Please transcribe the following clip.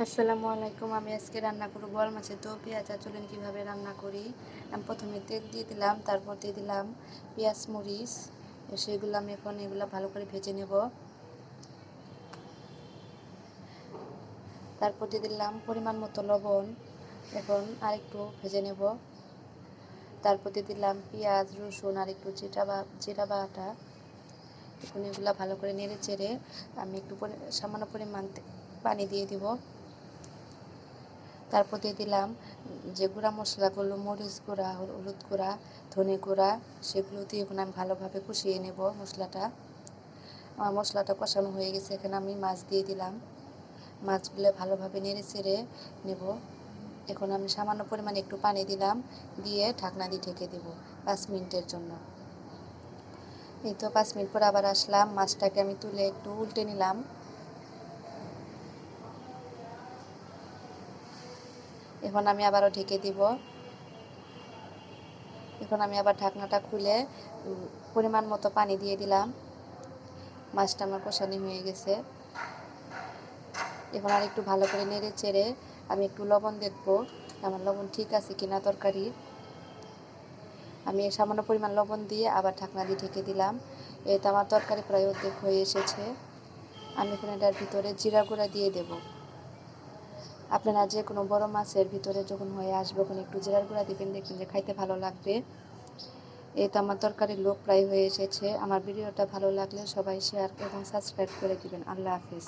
আসসালামু আলাইকুম। আমি আজকে রান্না করব বোয়াল মাছের দো পেঁয়াজ। চলুন কীভাবে রান্না করি। আমি প্রথমে তেল দিয়ে দিলাম, তারপর দিয়ে দিলাম পেঁয়াজ মরিচ। সেগুলো আমি এখন এগুলো ভালো করে ভেজে নেব। তারপর দিয়ে দিলাম পরিমাণ মতো লবণ। এখন আরেকটু ভেজে নেব। তারপর দিয়ে দিলাম পেঁয়াজ, রসুন আর একটু জিরা বাটা। এখন এগুলো ভালো করে নেড়ে চেড়ে আমি একটু সামান্য পরিমাণ পানি দিয়ে দিব। তারপর দিয়ে দিলাম যে গুঁড়া মশলাগুলো, মরিচ গুঁড়া, হলুদ গুঁড়া, ধনে গুঁড়া, সেগুলো দিয়ে এখন আমি ভালোভাবে কষিয়ে নেব মশলাটা। আমার মশলাটা কষানো হয়ে গেছে, এখানে আমি মাছ দিয়ে দিলাম। মাছগুলো ভালোভাবে নেড়ে চেড়ে নেব। এখন আমি সামান্য পরিমাণে একটু পানি দিলাম, দিয়ে ঢাকনা দিয়ে ঢেকে দেব 5 মিনিটের জন্য। এই তো 5 মিনিট পর আবার আসলাম, মাছটাকে আমি তুলে একটু উল্টে নিলাম। এখন আমি আবারও ঢেকে দিব। এখন আমি আবার ঢাকনাটা খুলে পরিমাণ মতো পানি দিয়ে দিলাম। মাছটা আমার কষানি হয়ে গেছে। এখন আর একটু ভালো করে নেড়ে চেড়ে আমি একটু লবণ দেখব আমার লবণ ঠিক আছে কিনা তরকারি। আমি সামান্য পরিমাণ লবণ দিয়ে আবার ঢাকনা দিয়ে ঢেকে দিলাম। এতে আমার তরকারি প্রায় অর্ধেক হয়ে এসেছে। আমি এখন এটার ভিতরে জিরা গুঁড়া দিয়ে দেব। আপনারা যে কোনো বড় মাছের ভিতরে যখন হয়ে আসবে তখন একটু জিরার গুঁড়া দিবেন, দেখবেন যে খাইতে ভালো লাগবে। এই তো আমার তরকারির লোক প্রায় হয়ে এসেছে। আমার ভিডিওটা ভালো লাগলে সবাই শেয়ার এবং সাবস্ক্রাইব করে দিবেন। আল্লাহ হাফেজ।